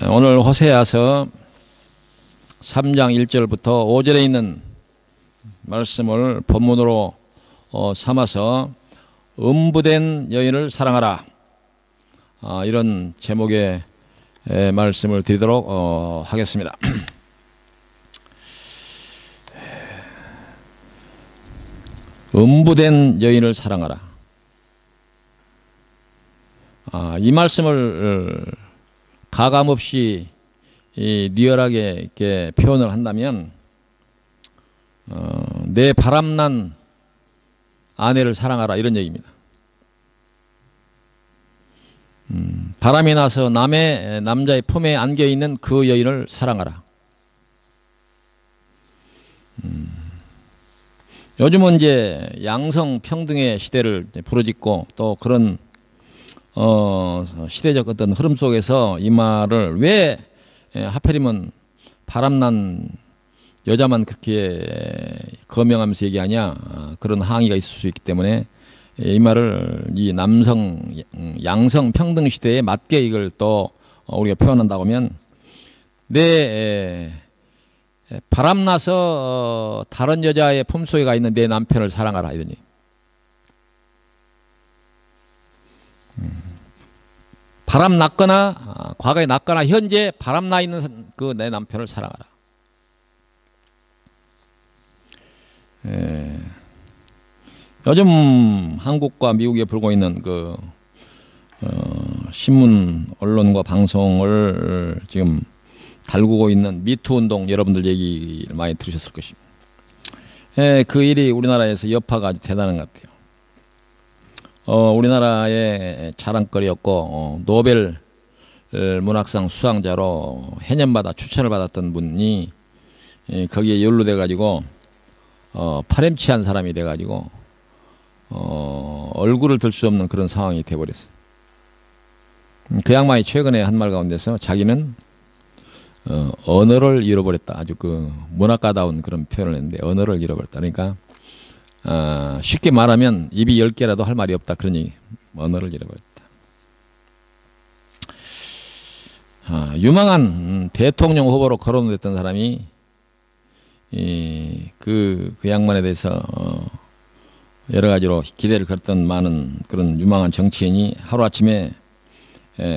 오늘 호세아서 3장 1절부터 5절에 있는 말씀을 본문으로 삼아서 음부된 여인을 사랑하라, 이런 제목의 말씀을 드리도록 하겠습니다. 음부된 여인을 사랑하라. 이 말씀을 가감없이 리얼하게 이렇게 표현을 한다면, 내 바람난 아내를 사랑하라, 이런 얘기입니다. 바람이 나서 남자의 품에 안겨있는 그 여인을 사랑하라. 요즘은 이제 양성평등의 시대를 부르짖고, 또 그런 시대적 어떤 흐름 속에서 이 말을 왜 하필이면 바람난 여자만 그렇게 거명하면서 얘기하냐, 그런 항의가 있을 수 있기 때문에 이 말을 이 양성 평등 시대에 맞게 이걸 또 우리가 표현한다고 하면, 내 바람나서 다른 여자의 품속에 가 있는 내 남편을 사랑하라, 이러니. 바람 났거나 과거에 났거나 현재 바람 나 있는 그 내 남편을 사랑하라. 요즘 한국과 미국에 불고 있는 그 신문 언론과 방송을 지금 달구고 있는 미투 운동, 여러분들 얘기를 많이 들으셨을 것입니다. 그 일이 우리나라에서 여파가 아주 대단한 것 같아요. 우리나라의 자랑거리였고, 노벨 문학상 수상자로 해년마다 추천을 받았던 분이 거기에 연루돼 가지고 파렴치한 사람이 돼 가지고 얼굴을 들 수 없는 그런 상황이 돼 버렸어요. 그 양반이 최근에 한 말 가운데서 자기는 언어를 잃어버렸다, 아주 그 문학가다운 그런 표현을 했는데, 언어를 잃어버렸다. 그러니까 쉽게 말하면 입이 10개라도 할 말이 없다, 그러니 언어를 잃어버렸다. 유망한 대통령 후보로 거론됐던 사람이 그 양반에 대해서 여러 가지로 기대를 걸었던 많은 그런 유망한 정치인이 하루아침에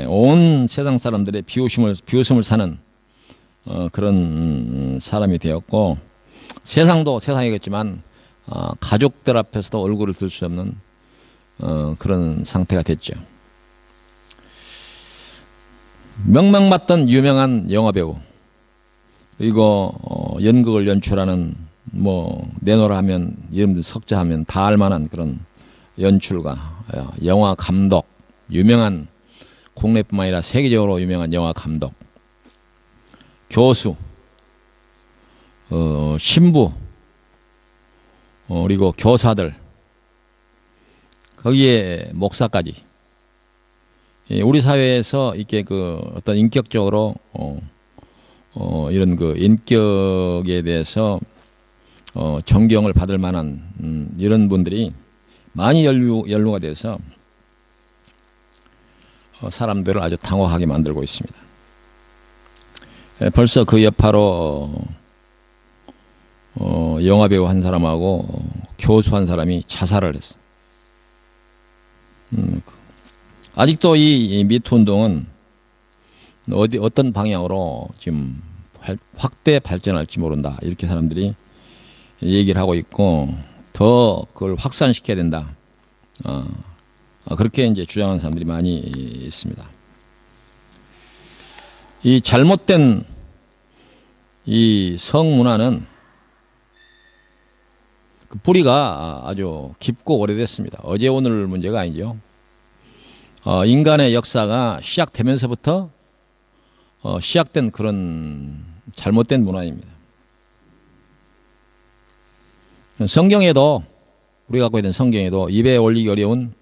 온 세상 사람들의 비웃음을 사는 그런 사람이 되었고, 세상도 세상이겠지만 가족들 앞에서도 얼굴을 들 수 없는 그런 상태가 됐죠. 명망받던 유명한 영화배우, 그리고 연극을 연출하는, 내노라 하면 이름들 석자하면 다 알만한 그런 연출가, 영화 감독, 유명한, 국내뿐만 아니라 세계적으로 유명한 영화 감독, 교수, 신부, 그리고 교사들, 거기에 목사까지, 우리 사회에서 이렇게 그 어떤 인격적으로 이런 그 인격에 대해서 존경을 받을 만한 이런 분들이 많이 연루가 돼서 사람들을 아주 당황하게 만들고 있습니다. 벌써 그 여파로 영화배우 한 사람하고 교수 한 사람이 자살을 했어. 아직도 이 미투 운동은 어떤 방향으로 지금 확대 발전할지 모른다, 이렇게 사람들이 얘기를 하고 있고, 더 그걸 확산시켜야 된다, 그렇게 이제 주장하는 사람들이 많이 있습니다. 이 잘못된 이 성문화는 그 뿌리가 아주 깊고 오래됐습니다. 어제 오늘 문제가 아니죠. 인간의 역사가 시작되면서부터 시작된 그런 잘못된 문화입니다. 성경에도, 우리가 갖고 있는 성경에도 입에 올리기 어려운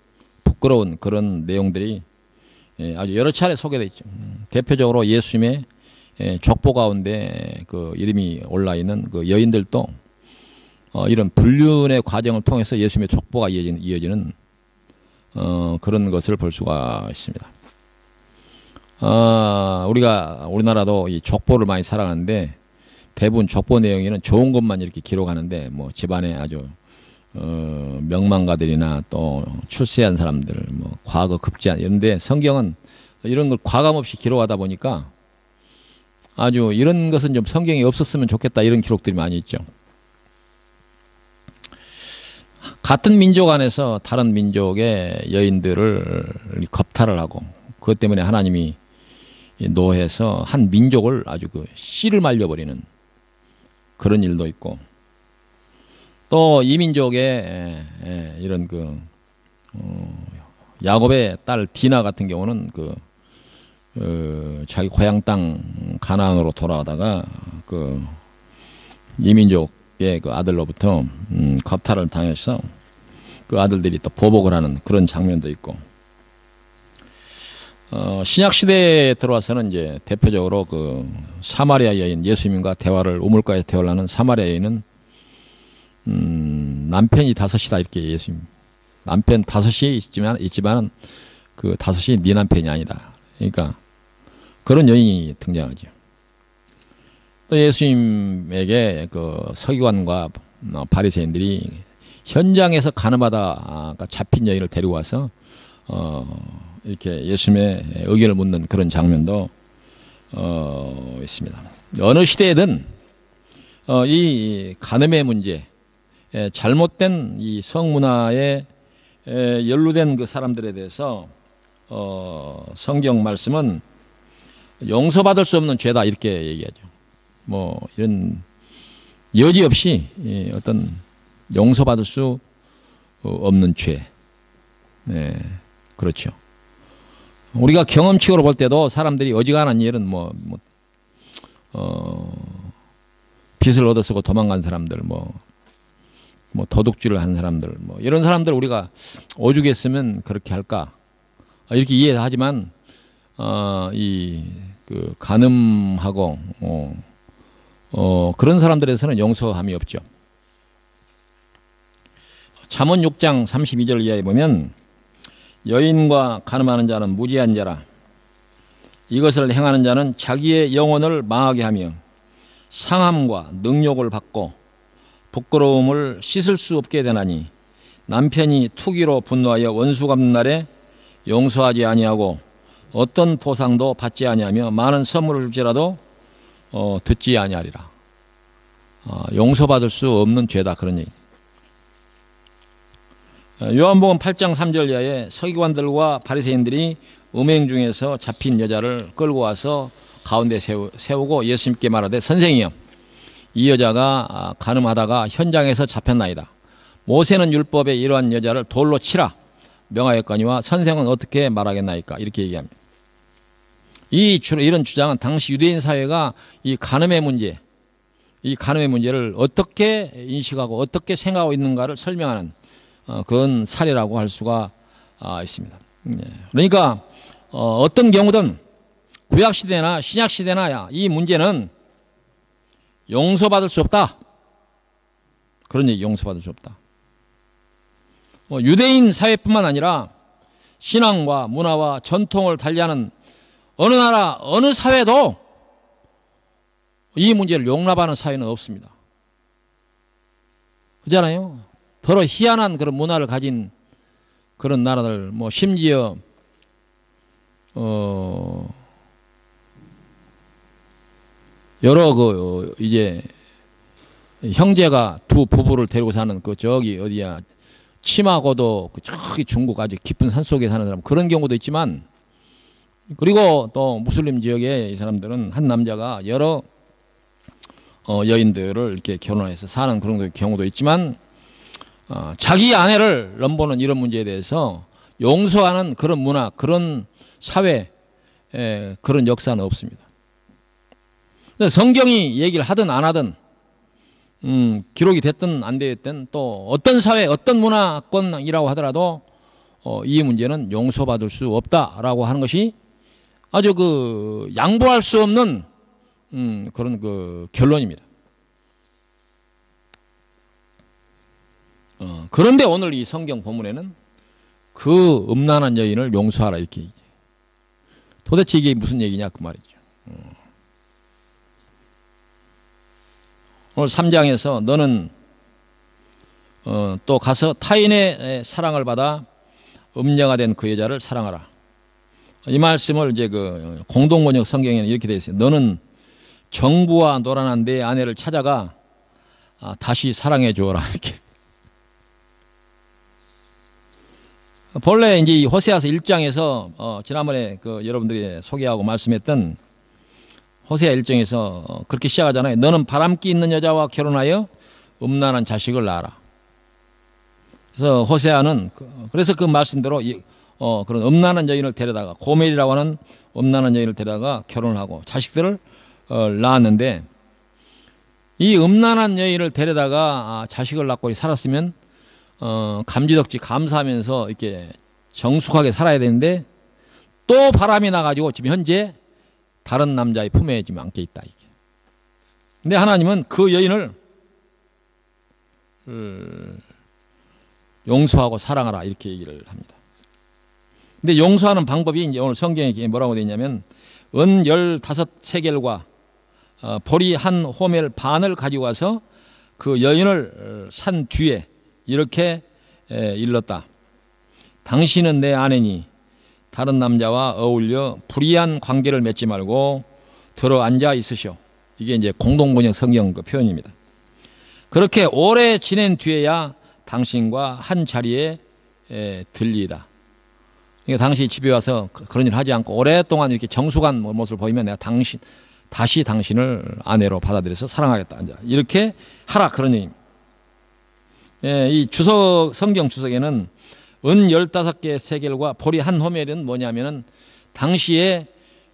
부끄러운 그런 내용들이 아주 여러 차례 소개되어 있죠. 대표적으로 예수님의 족보 가운데 그 이름이 올라 있는 그 여인들도 이런 불륜의 과정을 통해서 예수님의 족보가 이어지는 그런 것을 볼 수가 있습니다. 우리나라도 이 족보를 많이 사랑하는데 대부분 족보 내용에는 좋은 것만 이렇게 기록하는데 뭐 집안에 아주 명망가들이나 또 출세한 사람들, 뭐 과거 급제한 이런데 성경은 이런 걸 과감 없이 기록하다 보니까 아주 이런 것은 좀 성경에 없었으면 좋겠다 이런 기록들이 많이 있죠. 같은 민족 안에서 다른 민족의 여인들을 겁탈을 하고 그것 때문에 하나님이 노해서 한 민족을 아주 그 씨를 말려버리는 그런 일도 있고 또 이 민족의 이런 야곱의 딸 디나 같은 경우는 자기 고향 땅 가나안으로 돌아가다가 이 민족의 그 아들로부터 겁탈을 당해서 그 아들들이 또 보복을 하는 그런 장면도 있고 신약 시대에 들어와서는 이제 대표적으로 사마리아 여인 예수님과 대화를 우물가에서 대화를 하는 사마리아 여인은 남편이 5이다 이렇게 예수님 남편 5이 있지만 그 5이 네 남편이 아니다. 그러니까 그런 여인이 등장하죠. 또 예수님에게 서기관과 바리새인들이 현장에서 가늠하다 잡힌 여인을 데리고 와서 이렇게 예수님의 의견을 묻는 그런 장면도 있습니다. 어느 시대에든 이 간음의 문제, 잘못된 이 성문화에 연루된 그 사람들에 대해서 성경 말씀은 용서받을 수 없는 죄다 이렇게 얘기하죠. 뭐 이런 여지 없이 어떤 용서받을 수 없는 죄. 네, 그렇죠. 우리가 경험칙으로 볼 때도 사람들이 어지간한 일은 빚을 얻어쓰고 도망간 사람들, 뭐 도둑질을 한 사람들, 뭐 이런 사람들 우리가 오죽했으면 그렇게 할까 이렇게 이해하지만 간음하고 그런 사람들에서는 용서함이 없죠. 잠언 6장 32절 이하에 보면 여인과 간음하는 자는 무지한 자라. 이것을 행하는 자는 자기의 영혼을 망하게 하며 상함과 능욕을 받고 부끄러움을 씻을 수 없게 되나니 남편이 투기로 분노하여 원수 갚는 날에 용서하지 아니하고 어떤 보상도 받지 아니하며 많은 선물을 줄지라도 듣지 아니하리라. 용서받을 수 없는 죄다 그런 얘기. 요한복음 8장 3절 이하에 서기관들과 바리새인들이 음행 중에서 잡힌 여자를 끌고 와서 가운데 세우고 예수님께 말하되 선생이여 이 여자가 간음하다가 현장에서 잡혔나이다. 모세는 율법에 이러한 여자를 돌로 치라 명하였거니와 선생은 어떻게 말하겠나이까 이렇게 얘기합니다. 이런 주장은 당시 유대인 사회가 이 간음의 문제를 어떻게 인식하고 어떻게 생각하고 있는가를 설명하는 그건 사례라고 할 수가 있습니다. 그러니까 어떤 경우든 구약시대나 신약시대나 이 문제는 용서받을 수 없다. 그런 얘기 용서받을 수 없다. 유대인 사회뿐만 아니라 신앙과 문화와 전통을 달리하는 어느 나라 어느 사회도 이 문제를 용납하는 사회는 없습니다. 그렇잖아요. 더러 희한한 그런 문화를 가진 그런 나라들, 심지어 여러 이제 형제가 두 부부를 데리고 사는 저기 어디야 치마고도 저기 중국 아주 깊은 산 속에 사는 사람 그런 경우도 있지만 그리고 또 무슬림 지역에 이 사람들은 한 남자가 여러 여인들을 이렇게 결혼해서 사는 그런 경우도 있지만 자기 아내를 넘보는 이런 문제에 대해서 용서하는 그런 문화, 그런 사회, 그런 역사는 없습니다. 성경이 얘기를 하든 안 하든 기록이 됐든 안 됐든 또 어떤 사회, 어떤 문화권이라고 하더라도 이 문제는 용서받을 수 없다라고 하는 것이 아주 양보할 수 없는 그런 결론입니다. 그런데 오늘 이 성경 본문에는 그 음란한 여인을 용서하라 이렇게 도대체 이게 무슨 얘기냐 그 말이죠. 오늘 3장에서 너는 또 가서 타인의 사랑을 받아 음녀가 된 그 여자를 사랑하라. 이 말씀을 이제 그 공동번역 성경에는 이렇게 되어 있어요. 너는 정부와 노란한 내 아내를 찾아가 다시 사랑해 주어라. 이렇게. 본래 이제 이 호세아서 1장에서 지난번에 그 여러분들이 소개하고 말씀했던 호세아 1장에서 그렇게 시작하잖아요. 너는 바람기 있는 여자와 결혼하여 음란한 자식을 낳아라. 그래서 호세아는 그래서 그 말씀대로 그런 음란한 여인을 데려다가 고멜이라고 하는 음란한 여인을 데려다가 결혼을 하고 자식들을 낳았는데 이 음란한 여인을 데려다가 자식을 낳고 살았으면 감지덕지 감사하면서 이렇게 정숙하게 살아야 되는데 또 바람이 나가지고 지금 현재 다른 남자의 품에 지금 안겨 있다 이게. 근데 하나님은 그 여인을 용서하고 사랑하라 이렇게 얘기를 합니다. 근데 용서하는 방법이 이제 오늘 성경에 뭐라고 되어 있냐면 은 15세겔과 보리 한 호멜 반을 가지고 와서 그 여인을 산 뒤에 이렇게 일렀다. 당신은 내 아내니 다른 남자와 어울려 불의한 관계를 맺지 말고 들어 앉아 있으시오. 이게 이제 공동번역 성경 그 표현입니다. 그렇게 오래 지낸 뒤에야 당신과 한 자리에 들리이다. 그러니까 당신이 집에 와서 그런 일 하지 않고 오랫동안 이렇게 정숙한 모습을 보이면 내가 다시 당신을 아내로 받아들여서 사랑하겠다. 이렇게 하라 그런 얘기입니다. 이 성경 주석에는 은 15개의 세겔과 보리 한 호멜은 뭐냐면은 당시에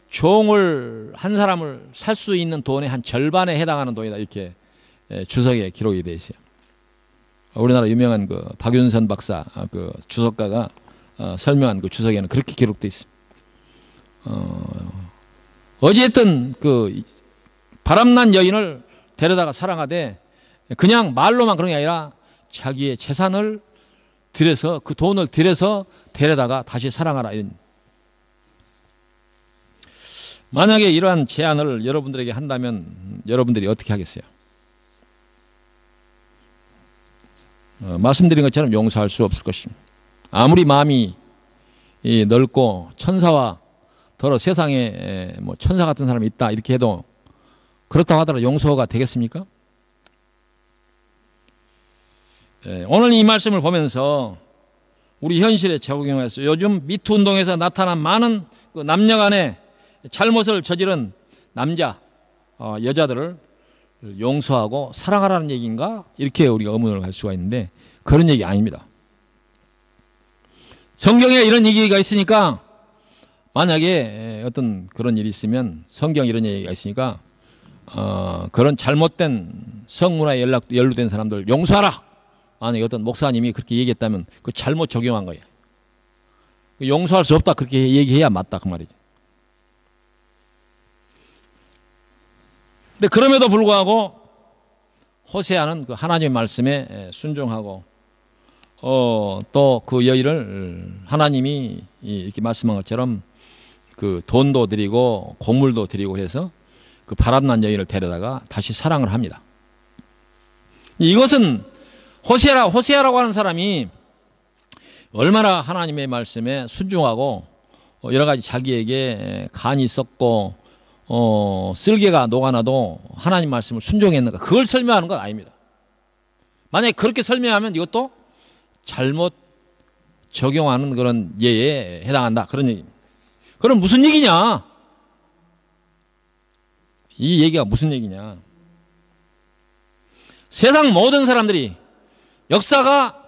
종을 한 사람을 살 수 있는 돈의 한 절반에 해당하는 돈이다 이렇게 주석에 기록이 되어 있어요. 우리나라 유명한 그 박윤선 박사 그 주석가가 설명한 그 주석에는 그렇게 기록되어 있습니다. 어쨌든 그 바람난 여인을 데려다가 사랑하되 그냥 말로만 그런 게 아니라 자기의 재산을 들여서 그 돈을 들여서 데려다가 다시 사랑하라 이런. 만약에 이러한 제안을 여러분들에게 한다면 여러분들이 어떻게 하겠어요? 말씀드린 것처럼 용서할 수 없을 것입니다. 아무리 마음이 넓고 천사와 더러 세상에 뭐 천사 같은 사람이 있다 이렇게 해도 그렇다고 하더라도 용서가 되겠습니까? 오늘 이 말씀을 보면서 우리 현실에 적용해서 요즘 미투 운동에서 나타난 많은 그 남녀 간의 잘못을 저지른 남자, 여자들을 용서하고 사랑하라는 얘기인가? 이렇게 우리가 의문을 할 수가 있는데 그런 얘기 아닙니다. 성경에 이런 얘기가 있으니까 만약에 어떤 그런 일이 있으면 성경에 이런 얘기가 있으니까 그런 잘못된 성문화에 연루된 사람들 용서하라. 만약에 어떤 목사님이 그렇게 얘기했다면 그 잘못 적용한 거예요. 용서할 수 없다 그렇게 얘기해야 맞다 그 말이죠. 근데 그럼에도 불구하고 호세아는 그 하나님의 말씀에 순종하고 또 그 여인을 하나님이 이렇게 말씀한 것처럼 그 돈도 드리고 곡물도 드리고 해서 그 바람난 여인을 데려다가 다시 사랑을 합니다. 이것은 호세아라고 하는 사람이 얼마나 하나님의 말씀에 순종하고 여러 가지 자기에게 간이 썩고 쓸개가 녹아나도 하나님 말씀을 순종했는가 그걸 설명하는 건 아닙니다. 만약에 그렇게 설명하면 이것도 잘못 적용하는 그런 예에 해당한다 그런 얘기입니다. 그럼 무슨 얘기냐? 이 얘기가 무슨 얘기냐? 세상 모든 사람들이 역사가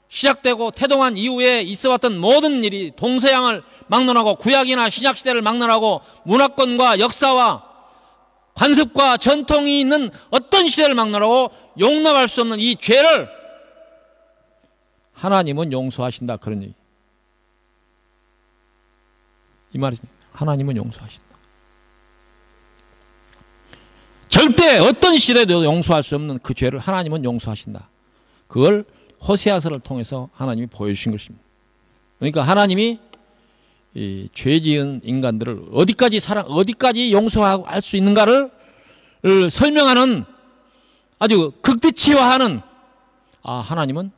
시작되고 태동한 이후에 있어왔던 모든 일이 동서양을 막론하고 구약이나 신약시대를 막론하고 문화권과 역사와 관습과 전통이 있는 어떤 시대를 막론하고 용납할 수 없는 이 죄를 하나님은 용서하신다 그런 얘기. 이 말입니다. 하나님은 용서하신다. 절대 어떤 시대도 용서할 수 없는 그 죄를 하나님은 용서하신다. 그걸 호세아서를 통해서 하나님이 보여주신 것입니다. 그러니까 하나님이 이 죄지은 인간들을 어디까지 용서할 수 있는가를 설명하는 아주 극대치화하는 하나님은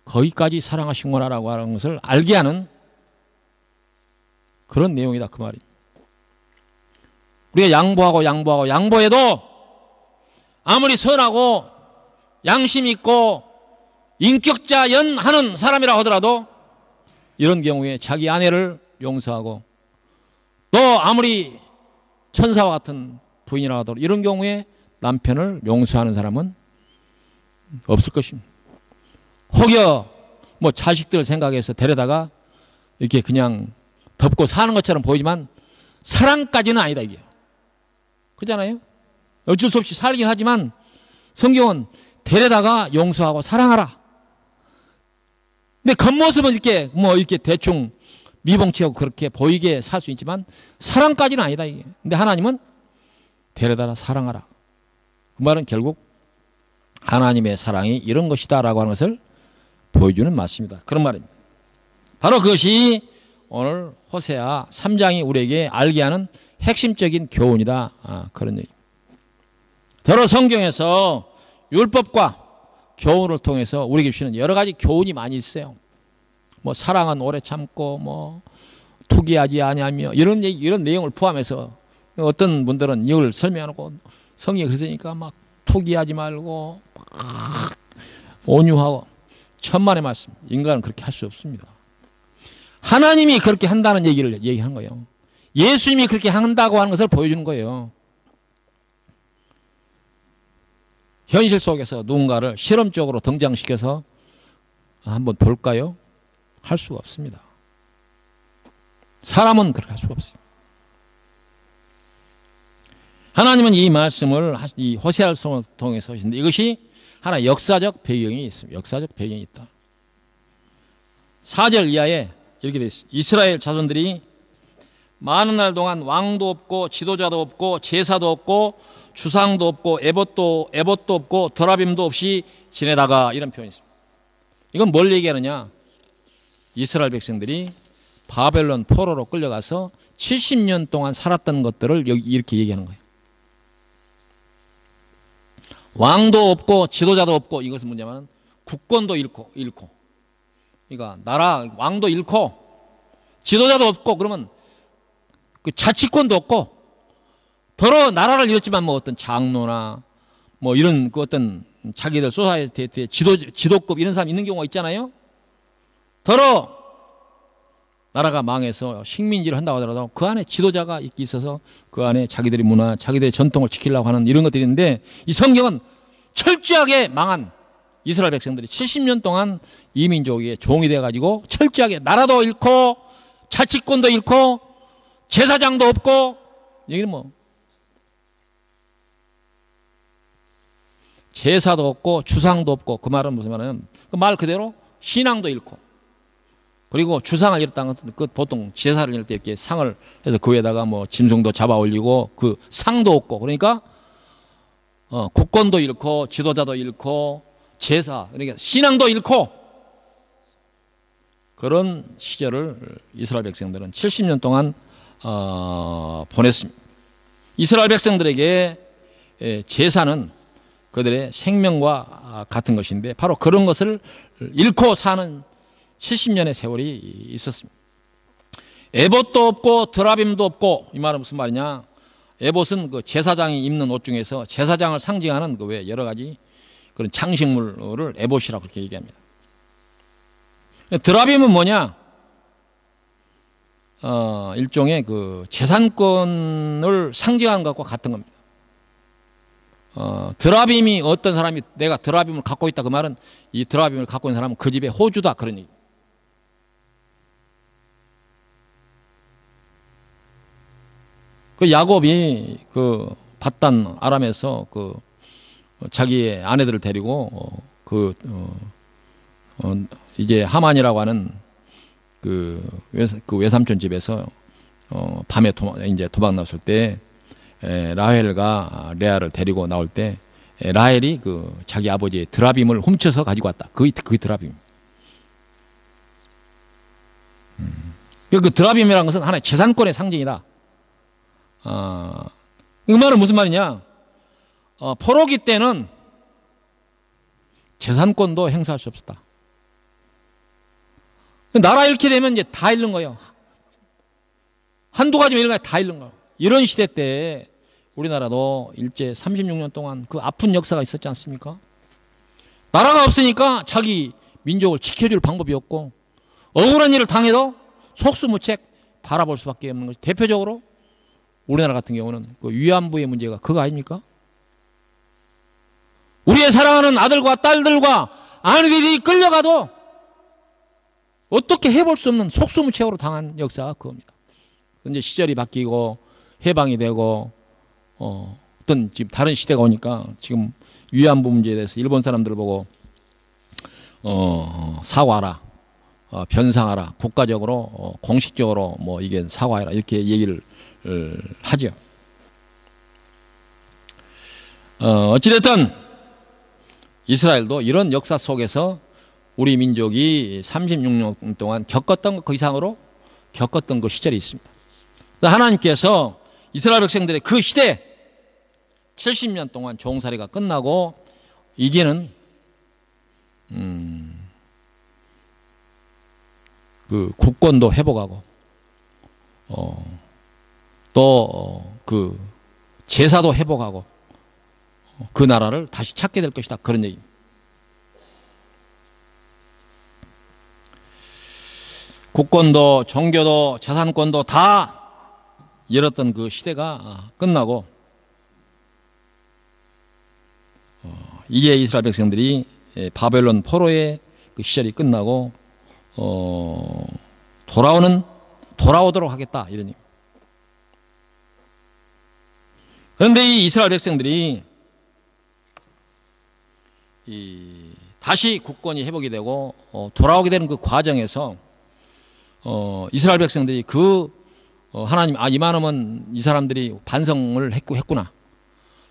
거기까지 사랑하시구나라고 하는 것을 알게 하는 그런 내용이다 그 말이. 우리가 양보해도 아무리 선하고 양심 있고 인격자연하는 사람이라 하더라도 이런 경우에 자기 아내를 용서하고 또 아무리 천사와 같은 부인이라 하더라도 이런 경우에 남편을 용서하는 사람은 없을 것입니다. 혹여 뭐 자식들 생각해서 데려다가 이렇게 그냥 덮고 사는 것처럼 보이지만 사랑까지는 아니다 이게. 그렇잖아요. 어쩔 수 없이 살긴 하지만 성경은 데려다가 용서하고 사랑하라. 근데 겉모습은 이렇게 대충 미봉치하고 그렇게 보이게 살 수 있지만 사랑까지는 아니다 이게. 근데 하나님은 데려다가 사랑하라. 그 말은 결국 하나님의 사랑이 이런 것이다라고 하는 것을 보여주는 말씀입니다. 그런 말입니다. 바로 그것이 오늘 호세아 3장이 우리에게 알게 하는 핵심적인 교훈이다. 그런 얘기. 더러 성경에서 율법과 교훈을 통해서 우리에게 주시는 여러 가지 교훈이 많이 있어요. 뭐 사랑은 오래 참고 뭐 투기하지 아니하며 이런 내용을 포함해서 어떤 분들은 이걸 설명하고 성경이 그랬으니까 막 투기하지 말고 막 온유하고 천만의 말씀. 인간은 그렇게 할 수 없습니다. 하나님이 그렇게 한다는 얘기를 얘기한 거예요. 예수님이 그렇게 한다고 하는 것을 보여주는 거예요. 현실 속에서 누군가를 실험적으로 등장시켜서 한번 볼까요? 할 수가 없습니다. 사람은 그렇게 할 수가 없어요. 하나님은 이 말씀을 이 호세아를 통해서 하시는데 이것이 하나 역사적 배경이 있습니다. 역사적 배경이 있다. 4절 이하에 이렇게 되어 있습니다. 이스라엘 자손들이 많은 날 동안 왕도 없고 지도자도 없고 제사도 없고 주상도 없고 에봇도 없고 드라빔도 없이 지내다가 이런 표현이 있습니다. 이건 뭘 얘기하느냐? 이스라엘 백성들이 바벨론 포로로 끌려가서 70년 동안 살았던 것들을 이렇게 얘기하는 거예요. 왕도 없고 지도자도 없고 이것은 뭐냐면 국권도 잃고 그러니까 나라 왕도 잃고 지도자도 없고 그러면 그 자치권도 없고 더러 나라를 잃었지만 뭐 어떤 장로나 뭐 이런 그 어떤 자기들 소사이어티의 지도급 이런 사람 있는 경우가 있잖아요. 더러 나라가 망해서 식민지를 한다고 하더라도 그 안에 지도자가 있어서 그 안에 자기들의 문화, 자기들의 전통을 지키려고 하는 이런 것들이 있는데 이 성경은 철저하게 망한 이스라엘 백성들이 70년 동안 이민족의 종이 돼가지고 철저하게 나라도 잃고 자치권도 잃고 제사장도 없고 여기는 뭐 제사도 없고 주상도 없고 그 말은 무슨 말이냐면 그 말 그대로 신앙도 잃고 그리고 주상을 잃었다는 것은 그 보통 제사를 잃을 때 이렇게 상을 해서 그 위에다가 뭐 짐승도 잡아 올리고 그 상도 없고 그러니까 국권도 잃고 지도자도 잃고 제사 그러니까 신앙도 잃고 그런 시절을 이스라엘 백성들은 70년 동안 보냈습니다. 이스라엘 백성들에게 제사는 그들의 생명과 같은 것인데 바로 그런 것을 잃고 사는 70년의 세월이 있었습니다. 에봇도 없고 드라빔도 없고 이 말은 무슨 말이냐? 에봇은 그 제사장이 입는 옷 중에서 제사장을 상징하는 그 외 여러 가지 그런 장식물을 에봇이라고 그렇게 얘기합니다. 드라빔은 뭐냐? 일종의 그 재산권을 상징하는 것과 같은 겁니다. 드라빔이 어떤 사람이 내가 드라빔을 갖고 있다 그 말은 이 드라빔을 갖고 있는 사람은 그 집의 호주다 그런 얘기. 그 야곱이 그 밧단 아람에서 그 자기의 아내들을 데리고 이제 하만이라고 하는 그 외삼촌 집에서 밤에 이제 도망 나왔을 때 라헬과 레아를 데리고 나올 때 라헬이 그 자기 아버지의 드라빔을 훔쳐서 가지고 왔다. 그 드라빔. 그 드라빔이라는 것은 하나의 재산권의 상징이다. 이 말은 무슨 말이냐? 포로기 때는 재산권도 행사할 수 없었다. 나라 잃게 되면 이제 다 잃는 거예요. 한두 가지만 이런 거 다 잃는 거예요. 이런 시대 때 우리나라도 일제 36년 동안 그 아픈 역사가 있었지 않습니까? 나라가 없으니까 자기 민족을 지켜줄 방법이 없고 억울한 일을 당해도 속수무책 바라볼 수밖에 없는 것이 대표적으로 우리나라 같은 경우는 그 위안부의 문제가 그거 아닙니까? 우리의 사랑하는 아들과 딸들과 아내들이 끌려가도 어떻게 해볼 수 없는 속수무책으로 당한 역사가 그겁니다. 이제 시절이 바뀌고 해방이 되고 어떤 지금 다른 시대가 오니까 지금 위안부 문제에 대해서 일본 사람들을 보고 사과하라, 변상하라, 국가적으로 공식적으로 뭐 이게 사과해라 이렇게 얘기를 하죠. 어찌됐든 이스라엘도 이런 역사 속에서 우리 민족이 36년 동안 겪었던 그 이상으로 겪었던 그 시절이 있습니다. 하나님께서 이스라엘 백성들의 그 시대 70년 동안 종살이가 끝나고 이제는 그 국권도 회복하고 또 그 제사도 회복하고 그 나라를 다시 찾게 될 것이다. 그런 얘기입니다. 국권도 종교도 재산권도 다 잃었던 그 시대가 끝나고 이제 이스라엘 백성들이 바벨론 포로의 그 시절이 끝나고 돌아오도록 하겠다 이런 얘기. 그런데 이 이스라엘 백성들이 다시 국권이 회복이 되고 돌아오게 되는 그 과정에서 이스라엘 백성들이 하나님 이만하면 이 사람들이 반성을 했구나,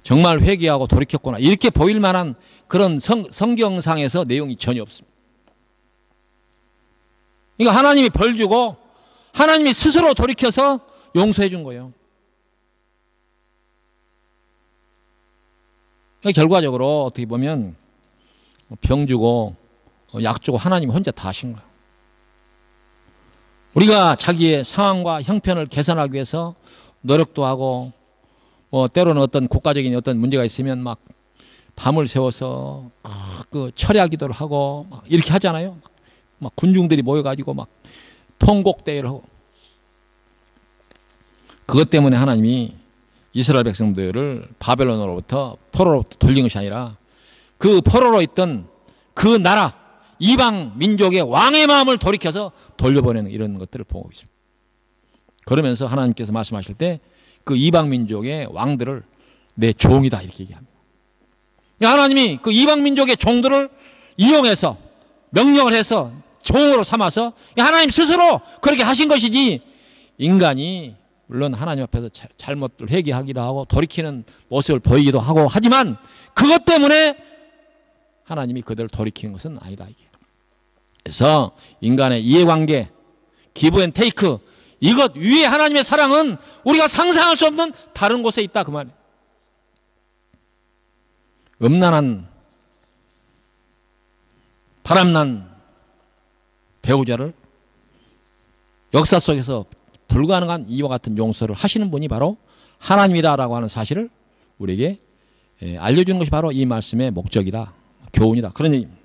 정말 회개하고 돌이켰구나 이렇게 보일 만한 그런 성경상에서 내용이 전혀 없습니다. 그러니까 하나님이 벌 주고 하나님이 스스로 돌이켜서 용서해 준 거예요. 그러니까 결과적으로 어떻게 보면 병 주고 약 주고 하나님이 혼자 다 하신 거예요. 우리가 자기의 상황과 형편을 개선하기 위해서 노력도 하고 때로는 어떤 국가적인 어떤 문제가 있으면 막 밤을 새워서 그 철야 기도를 하고 막 이렇게 하잖아요. 막 군중들이 모여가지고 막 통곡대회를 하고. 그것 때문에 하나님이 이스라엘 백성들을 바벨론으로부터 포로로부터 돌린 것이 아니라 그 포로로 있던 그 나라 이방 민족의 왕의 마음을 돌이켜서 돌려보내는 이런 것들을 보고 있습니다. 그러면서 하나님께서 말씀하실 때 그 이방 민족의 왕들을 내 종이다 이렇게 얘기합니다. 하나님이 그 이방 민족의 종들을 이용해서 명령을 해서 종으로 삼아서 하나님 스스로 그렇게 하신 것이지, 인간이 물론 하나님 앞에서 잘못을 회개하기도 하고 돌이키는 모습을 보이기도 하고 하지만 그것 때문에 하나님이 그들을 돌이키는 것은 아니다 이게. 그래서 인간의 이해관계, 기브 앤 테이크, 이것 위에 하나님의 사랑은 우리가 상상할 수 없는 다른 곳에 있다 그 말이에요. 음란한 바람난 배우자를 역사 속에서 불가능한 이와 같은 용서를 하시는 분이 바로 하나님이다라고 하는 사실을 우리에게 알려주는 것이 바로 이 말씀의 목적이다, 교훈이다, 그런 얘기입니다.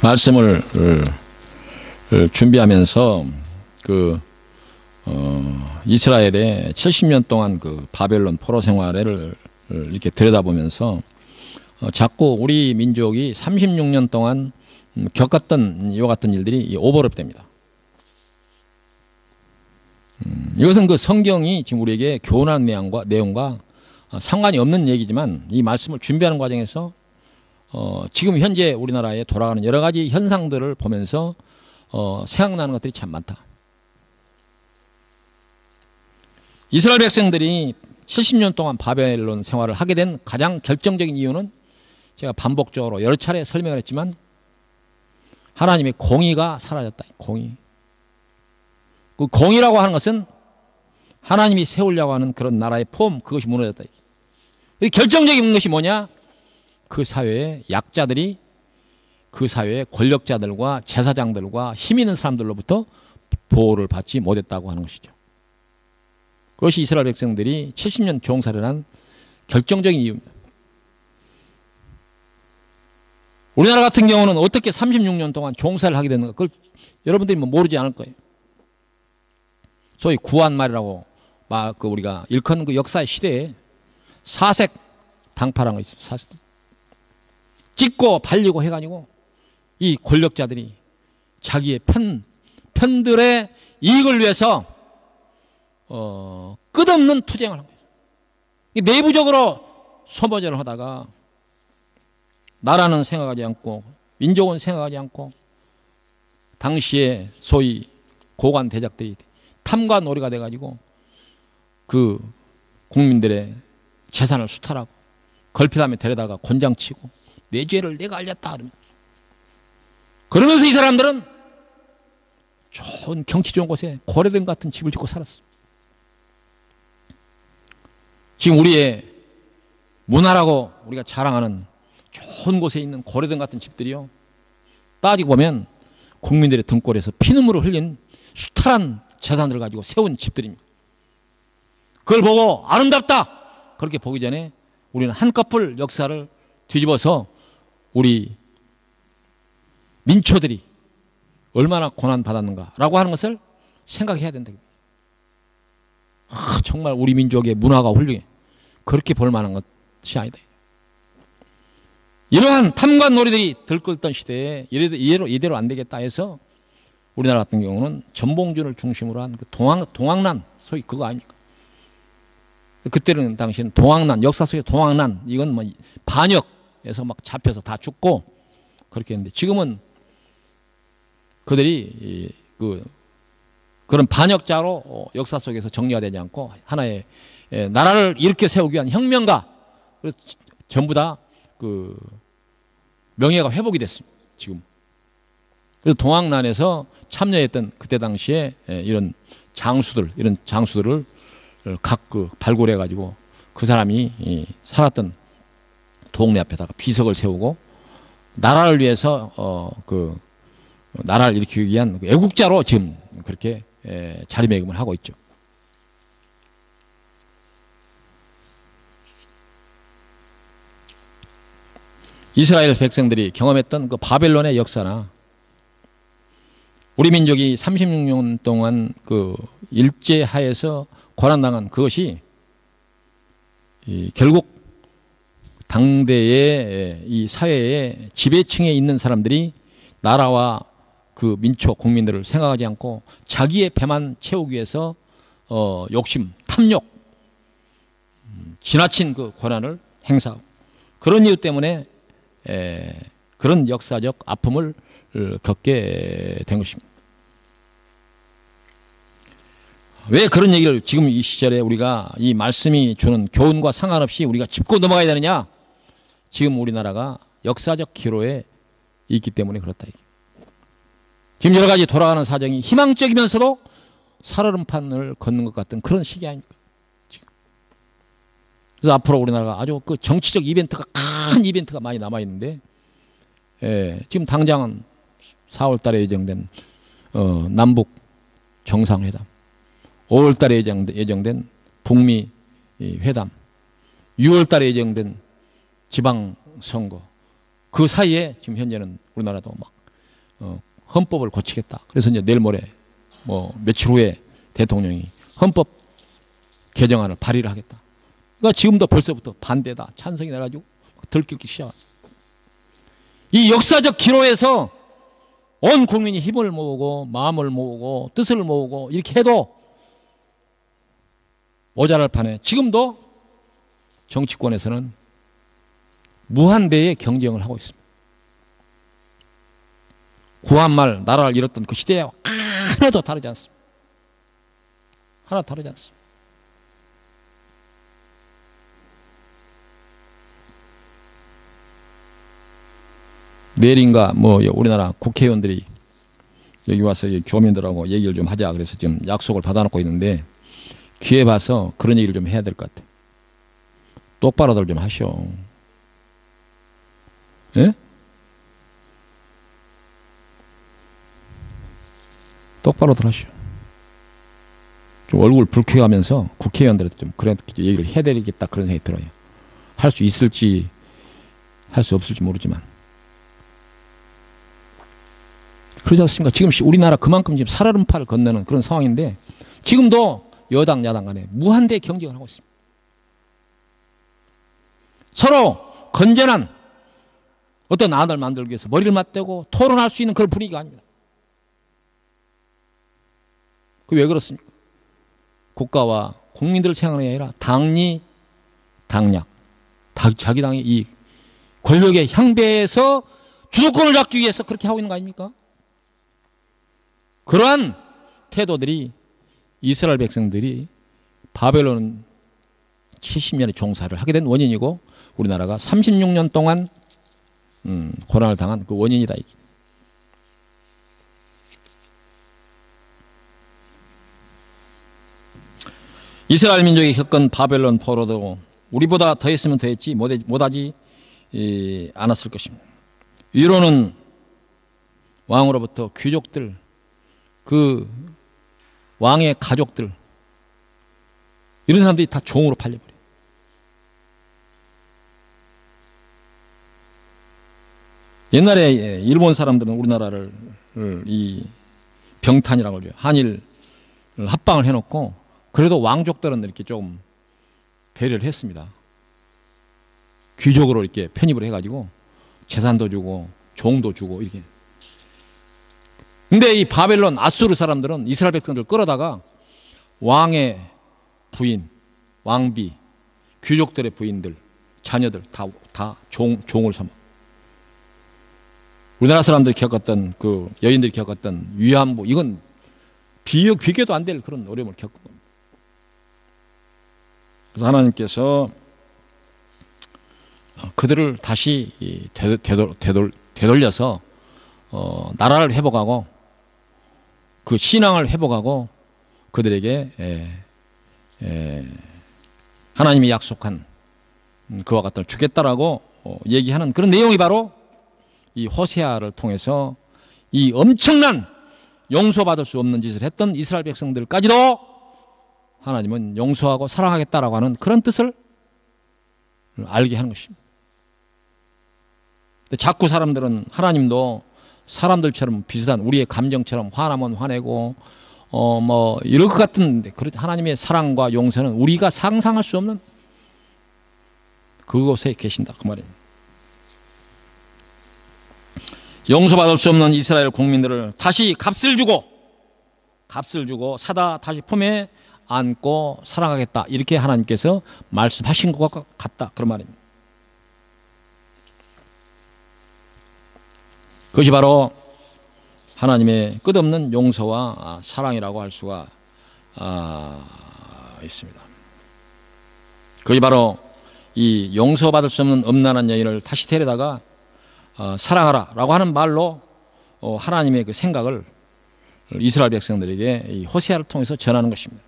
말씀을 준비하면서 이스라엘의 70년 동안 그 바벨론 포로 생활을 이렇게 들여다보면서 자꾸 우리 민족이 36년 동안 겪었던 이와 같은 일들이 오버랩됩니다. 이것은 그 성경이 지금 우리에게 교훈하는 내용과 상관이 없는 얘기지만 이 말씀을 준비하는 과정에서 지금 현재 우리나라에 돌아가는 여러 가지 현상들을 보면서 생각나는 것들이 참 많다. 이스라엘 백성들이 70년 동안 바벨론 생활을 하게 된 가장 결정적인 이유는 제가 반복적으로 여러 차례 설명을 했지만 하나님의 공의가 사라졌다. 공의. 그 공의라고 하는 것은 하나님이 세우려고 하는 그런 나라의 폼, 그것이 무너졌다. 결정적인 것이 뭐냐? 그 사회의 약자들이 그 사회의 권력자들과 제사장들과 힘 있는 사람들로부터 보호를 받지 못했다고 하는 것이죠. 그것이 이스라엘 백성들이 70년 종살이를 한 결정적인 이유입니다. 우리나라 같은 경우는 어떻게 36년 동안 종살이를 하게 됐는가, 그걸 여러분들이 모르지 않을 거예요. 소위 구한말이라고 우리가 일컫는 그 역사의 시대에 사색 당파라는 거 있어요. 사색. 찍고 발리고 해가지고 이 권력자들이 자기의 편들의 이익을 위해서 끝없는 투쟁을 한 거예요. 내부적으로 소모전을 하다가 나라는 생각하지 않고 민족은 생각하지 않고 당시에 소위 고관 대작들이 탐과 놀이가 돼가지고 그 국민들의 재산을 수탈하고 걸핏하면 데려다가 곤장치고 내 죄를 내가 알렸다 그러면서 이 사람들은 좋은 경치 좋은 곳에 고려등 같은 집을 짓고 살았어. 지금 우리의 문화라고 우리가 자랑하는 좋은 곳에 있는 고려등 같은 집들이요, 따지고 보면 국민들의 등골에서 피눈물을 흘린 수탈한 재산들을 가지고 세운 집들입니다. 그걸 보고 아름답다 그렇게 보기 전에 우리는 한꺼풀 역사를 뒤집어서 우리 민초들이 얼마나 고난받았는가라고 하는 것을 생각해야 된다. 정말 우리 민족의 문화가 훌륭해. 그렇게 볼 만한 것이 아니다. 이러한 탐과 놀이들이 들끓던 시대에 이대로 안 되겠다 해서 우리나라 같은 경우는 전봉준을 중심으로 한 그 동학난, 소위 그거 아닙니까? 그때는 당시에는 동학난, 역사 속의 동학난, 이건 뭐 반역에서 막 잡혀서 다 죽고 그렇게 했는데, 지금은 그들이 그런 반역자로 역사 속에서 정리가 되지 않고 하나의 나라를 이렇게 세우기 위한 혁명가, 전부 다 그 명예가 회복이 됐습니다. 지금. 그래서 동학난에서 참여했던 그때 당시에 이런 장수들을 각 발굴해 가지고 그 사람이 살았던 동네 앞에다가 비석을 세우고 나라를 위해서 나라를 일으키기 위한 애국자로 지금 그렇게 자리매김을 하고 있죠. 이스라엘 백성들이 경험했던 그 바벨론의 역사나 우리 민족이 36년 동안 그 일제하에서 고난당한 그것이 결국 당대의 이 사회의 지배층에 있는 사람들이 나라와 그 민초 국민들을 생각하지 않고 자기의 배만 채우기 위해서 욕심, 탐욕, 지나친 그 권한을 행사하고 그런 이유 때문에 그런 역사적 아픔을 겪게 된 것입니다. 왜 그런 얘기를 지금 이 시절에 우리가 이 말씀이 주는 교훈과 상관없이 우리가 짚고 넘어가야 되느냐? 지금 우리나라가 역사적 기로에 있기 때문에 그렇다. 지금 여러 가지 돌아가는 사정이 희망적이면서도 살얼음판을 걷는 것 같은 그런 시기 아닙니까? 지금. 그래서 앞으로 우리나라가 아주 그 정치적 이벤트가 큰 이벤트가 많이 남아 있는데, 지금 당장은 4월달에 예정된 남북 정상회담, 5월달에 예정된 북미 회담, 6월달에 예정된 지방선거, 그 사이에 지금 현재는 우리나라도 막 헌법을 고치겠다. 그래서 이제 내일 모레 뭐 며칠 후에 대통령이 헌법 개정안을 발의를 하겠다. 그러니까 지금도 벌써부터 반대다, 찬성이 나가지고 들끓기 시작합니다. 이 역사적 기로에서 온 국민이 힘을 모으고 마음을 모으고 뜻을 모으고 이렇게 해도 모자랄 판에 지금도 정치권에서는 무한대의 경쟁을 하고 있습니다. 구한말 나라를 잃었던 그 시대와 하나도 다르지 않습니다. 하나도 다르지 않습니다. 내일인가 뭐 우리나라 국회의원들이 여기 와서 교민들하고 얘기를 좀 하자 그래서 지금 약속을 받아놓고 있는데 기회 봐서 그런 얘기를 좀 해야 될 것 같아. 똑바로들 좀 하셔. 예? 똑바로들 하시오. 좀 얼굴 붉혀가면서 국회의원들한테 좀 그런 얘기를 해야 되겠다 그런 생각이 들어요. 할 수 있을지 할 수 없을지 모르지만 그러지 않습니까? 지금 우리나라 그만큼 지금 살얼음판을 건너는 그런 상황인데 지금도 여당 야당 간에 무한대 경쟁을 하고 있습니다. 서로 건전한 어떤 안을 만들기 위해서 머리를 맞대고 토론할 수 있는 그런 분위기가 아닙니다. 그 왜 그렇습니까? 국가와 국민들을 생각하는 게 아니라 당리, 당략, 자기 당의 이 권력의 향배에서 주도권을 잡기 위해서 그렇게 하고 있는 거 아닙니까? 그러한 태도들이 이스라엘 백성들이 바벨론 70년의 종사를 하게 된 원인이고 우리나라가 36년 동안 고난을 당한 그 원인이다. 이스라엘 민족이 겪은 바벨론 포로도 우리보다 더 했으면 더 했지 못하지 않았을 것입니다. 위로는 왕으로부터 귀족들, 그 왕의 가족들 이런 사람들이 다 종으로 팔려버려요. 옛날에 일본 사람들은 우리나라를 이 병탄이라고 그러죠. 한일 합방을 해놓고 그래도 왕족들은 이렇게 좀 배려를 했습니다. 귀족으로 이렇게 편입을 해가지고 재산도 주고 종도 주고 이렇게. 근데 이 바벨론 아수르 사람들은 이스라엘 백성들을 끌어다가 왕의 부인, 왕비, 귀족들의 부인들, 자녀들 다 종을 삼아. 우리나라 사람들이 겪었던 그 여인들이 겪었던 위안부 이건 비교도 안 될 그런 어려움을 겪은 겁니다. 그래서 하나님께서 그들을 다시 되돌려서 나라를 회복하고 그 신앙을 회복하고 그들에게 하나님이 약속한 그와 같은 주겠다라고 얘기하는 그런 내용이 바로 이 호세아를 통해서 이 엄청난 용서받을 수 없는 짓을 했던 이스라엘 백성들까지도 하나님은 용서하고 사랑하겠다라고 하는 그런 뜻을 알게 하는 것입니다. 자꾸 사람들은 하나님도 사람들처럼 비슷한 우리의 감정처럼 화나면 화내고 뭐 이럴 것 같은데 하나님의 사랑과 용서는 우리가 상상할 수 없는 그곳에 계신다 그 말입니다. 용서받을 수 없는 이스라엘 국민들을 다시 값을 주고 사다 다시 품에 안고 사랑하겠다 이렇게 하나님께서 말씀하신 것 같다 그런 말입니다. 그것이 바로 하나님의 끝없는 용서와 사랑이라고 할 수가 있습니다. 그것이 바로 이 용서받을 수 없는 음란한 여인을 다시 데려다가 사랑하라 라고 하는 말로 하나님의 그 생각을 이스라엘 백성들에게 이 호세아를 통해서 전하는 것입니다.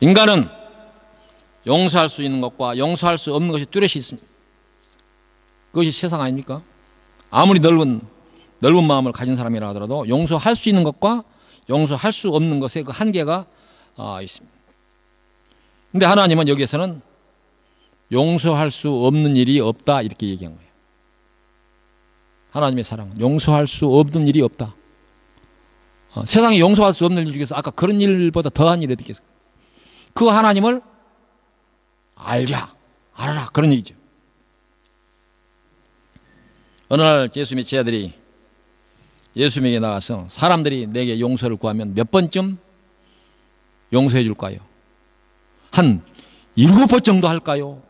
인간은 용서할 수 있는 것과 용서할 수 없는 것이 뚜렷이 있습니다. 그것이 세상 아닙니까? 아무리 넓은 마음을 가진 사람이라 하더라도 용서할 수 있는 것과 용서할 수 없는 것의 그 한계가 있습니다. 그런데 하나님은 여기에서는 용서할 수 없는 일이 없다 이렇게 얘기한 거예요. 하나님의 사랑은 용서할 수 없는 일이 없다. 세상에 용서할 수 없는 일 중에서 아까 그런 일보다 더한 일이 어디 있겠습니까? 그 하나님을 알아라 그런 얘기죠. 어느 날 예수님의 제자들이 예수님에게 나가서 사람들이 내게 용서를 구하면 몇 번쯤 용서해 줄까요? 한 7번 정도 할까요?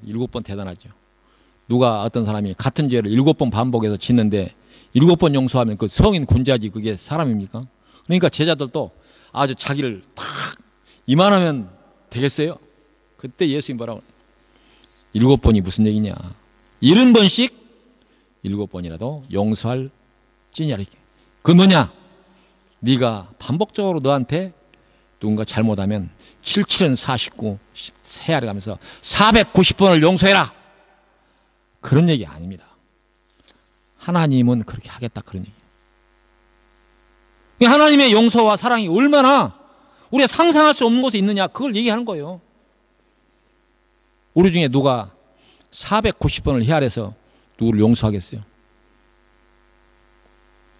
7번 대단하죠. 누가 어떤 사람이 같은 죄를 7번 반복해서 짓는데 7번 용서하면 그 성인 군자지 그게 사람입니까? 그러니까 제자들도 아주 자기를 딱 이만하면 되겠어요? 그때 예수님 뭐라고 7번이 무슨 얘기냐? 70번씩 7번이라도 용서할 찌냐. 그 뭐냐? 네가 반복적으로 너한테 누군가 잘못하면 77은 49 세아래 가면서 490번을 용서해라. 그런 얘기 아닙니다. 하나님은 그렇게 하겠다 그런 얘기. 하나님의 용서와 사랑이 얼마나 우리가 상상할 수 없는 곳에 있느냐 그걸 얘기하는 거예요. 우리 중에 누가 490번을 헤아려서 누구를 용서하겠어요?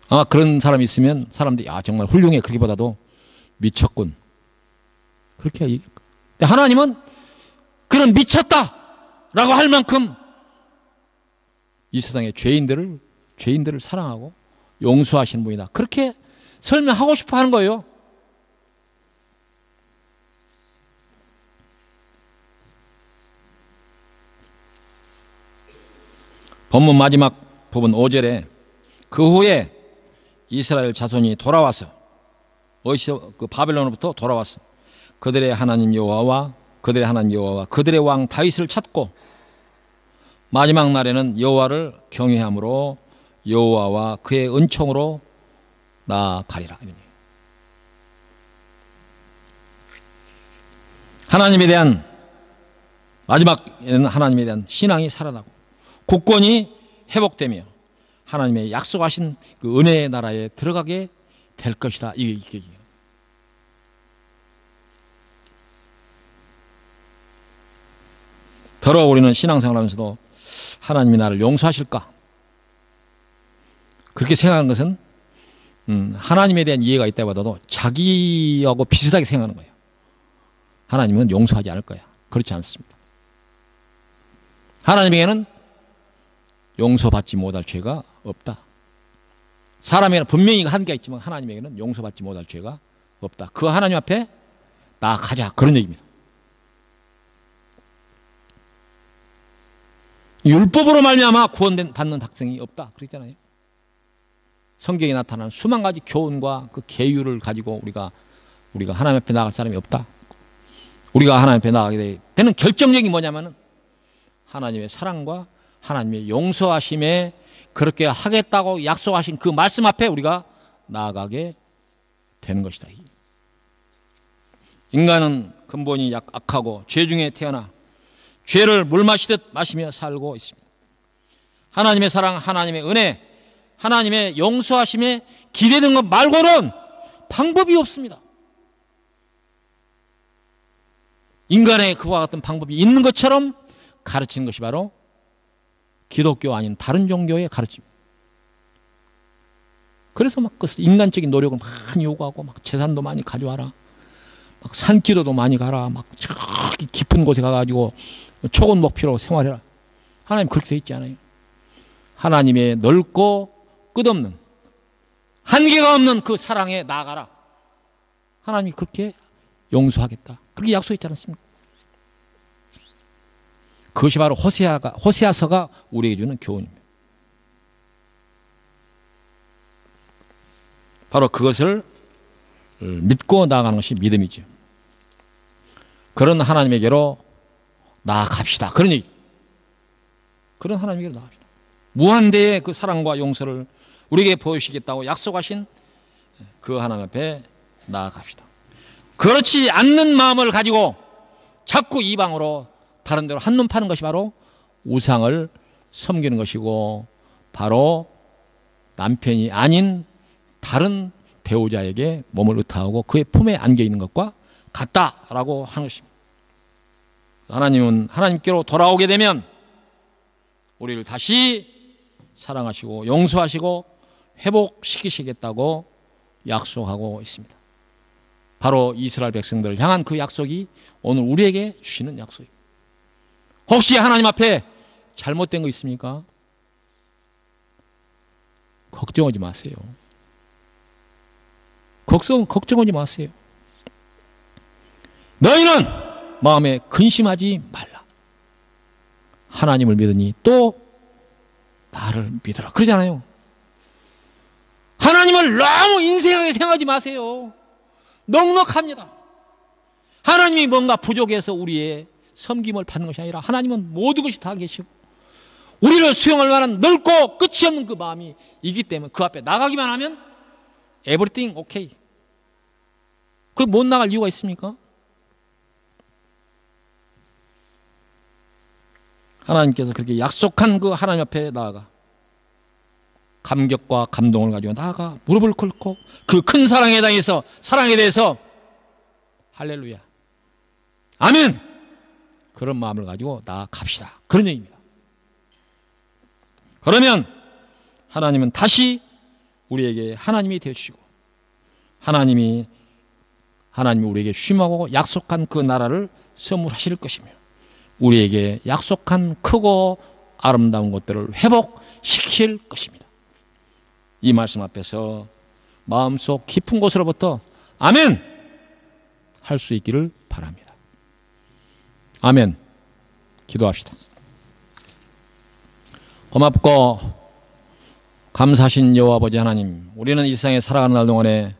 아마 그런 사람이 있으면 사람들이 정말 훌륭해 그렇게보다도 미쳤군 그렇게 얘기할 거예요. 근데 하나님은 그런 미쳤다라고 할 만큼 이 세상의 죄인들을 사랑하고 용서하시는 분이다. 그렇게 설명하고 싶어 하는 거예요. 본문 마지막 부분 5절에 그 후에 이스라엘 자손이 돌아와서 어디서 그 바벨론으로부터 돌아왔어. 그들의 하나님 여호와와 그들의 왕 다윗을 찾고 마지막 날에는 여호와를 경외함으로 여호와와 그의 은총으로 나아가리라. 하나님에 대한 마지막에는 하나님에 대한 신앙이 살아나고 국권이 회복되며 하나님의 약속하신 그 은혜의 나라에 들어가게 될 것이다. 이게 더러 우리는 신앙생활하면서도 하나님이 나를 용서하실까? 그렇게 생각하는 것은 하나님에 대한 이해가 있다보다도 자기하고 비슷하게 생각하는 거예요. 하나님은 용서하지 않을 거야. 그렇지 않습니다. 하나님에게는 용서받지 못할 죄가 없다. 사람에게는 분명히 한계가 있지만 하나님에게는 용서받지 못할 죄가 없다. 그 하나님 앞에 나아가자. 그런 얘기입니다. 율법으로 말미암아 구원받는 학생이 없다. 그랬잖아요. 성경에 나타나는 수만 가지 교훈과 그 계율을 가지고 우리가 하나님 앞에 나아갈 사람이 없다. 우리가 하나님 앞에 나아가게 되는 결정력이 뭐냐면은 하나님의 사랑과 하나님의 용서하심에 그렇게 하겠다고 약속하신 그 말씀 앞에 우리가 나아가게 되는 것이다. 인간은 근본이 악하고 죄 중에 태어나 죄를 물 마시듯 마시며 살고 있습니다. 하나님의 사랑, 하나님의 은혜, 하나님의 용서하심에 기대는 것 말고는 방법이 없습니다. 인간의 그와 같은 방법이 있는 것처럼 가르치는 것이 바로 기독교 아닌 다른 종교의 가르침입니다. 그래서 막 인간적인 노력을 많이 요구하고 막 재산도 많이 가져와라, 막 산기도도 많이 가라, 막 저기 깊은 곳에 가가지고 초건 목표로 생활해라. 하나님 그렇게 되어 있지 않아요. 하나님의 넓고 끝없는 한계가 없는 그 사랑에 나아가라. 하나님이 그렇게 용서하겠다. 그렇게 약속했지 않습니까? 그것이 바로 호세아서가 우리에게 주는 교훈입니다. 바로 그것을 믿고 나아가는 것이 믿음이죠. 그런 하나님에게로 나아갑시다. 그런 얘기. 그런 하나님에게로 나아갑시다. 무한대의 그 사랑과 용서를 우리에게 보여주시겠다고 약속하신 그 하나님 앞에 나아갑시다. 그렇지 않는 마음을 가지고 자꾸 이방으로 다른 데로 한눈 파는 것이 바로 우상을 섬기는 것이고 바로 남편이 아닌 다른 배우자에게 몸을 의탁하고 그의 품에 안겨 있는 것과 같다라고 하는 것입니다. 하나님은 하나님께로 돌아오게 되면 우리를 다시 사랑하시고 용서하시고 회복시키시겠다고 약속하고 있습니다. 바로 이스라엘 백성들을 향한 그 약속이 오늘 우리에게 주시는 약속입니다. 혹시 하나님 앞에 잘못된 거 있습니까? 걱정하지 마세요. 걱정하지 마세요. 너희는 마음에 근심하지 말라. 하나님을 믿으니 또 나를 믿으라. 그러잖아요. 하나님을 너무 인생하게 생각하지 마세요. 넉넉합니다. 하나님이 뭔가 부족해서 우리의 섬김을 받는 것이 아니라 하나님은 모든 것이 다 계시고 우리를 수용할 만한 넓고 끝이 없는 그 마음이 있기 때문에 그 앞에 나가기만 하면 everything okay. 그 못 나갈 이유가 있습니까? 하나님께서 그렇게 약속한 그 하나님 앞에 나아가 감격과 감동을 가지고 나아가 무릎을 꿇고 그 큰 사랑에 대해서 할렐루야 아멘 그런 마음을 가지고 나아갑시다. 그런 얘기입니다. 그러면 하나님은 다시 우리에게 하나님이 되어주시고 하나님이 우리에게 쉼하고 약속한 그 나라를 선물하실 것이며 우리에게 약속한 크고 아름다운 것들을 회복시킬 것입니다. 이 말씀 앞에서 마음속 깊은 곳으로부터 아멘 할 수 있기를 바랍니다. 아멘. 기도합시다. 고맙고 감사하신 여호와 아버지 하나님, 우리는 이 세상에 살아가는 날 동안에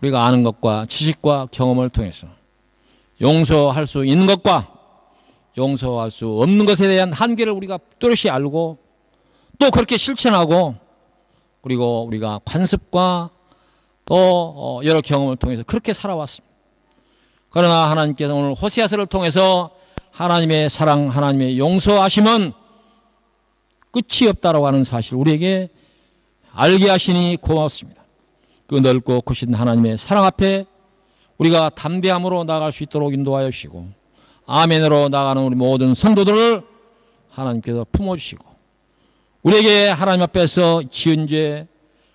우리가 아는 것과 지식과 경험을 통해서 용서할 수 있는 것과 용서할 수 없는 것에 대한 한계를 우리가 뚜렷이 알고 또 그렇게 실천하고 그리고 우리가 관습과 또 여러 경험을 통해서 그렇게 살아왔습니다. 그러나 하나님께서 오늘 호세아서를 통해서 하나님의 사랑, 하나님의 용서하심은 끝이 없다라고 하는 사실을 우리에게 알게 하시니 고맙습니다. 그 넓고 크신 하나님의 사랑 앞에 우리가 담대함으로 나아갈 수 있도록 인도하여 주시고 아멘으로 나가는 우리 모든 성도들을 하나님께서 품어주시고 우리에게 하나님 앞에서 지은 죄,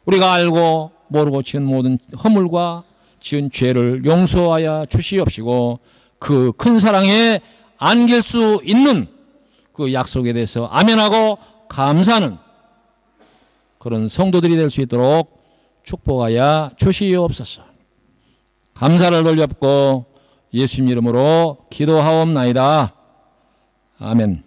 우리가 알고 모르고 지은 모든 허물과 지은 죄를 용서하여 주시옵시고 그 큰 사랑에 안길 수 있는 그 약속에 대해서 아멘하고 감사하는 그런 성도들이 될 수 있도록 축복하여 주시옵소서. 감사를 돌려엎고 예수님 이름으로 기도하옵나이다. 아멘.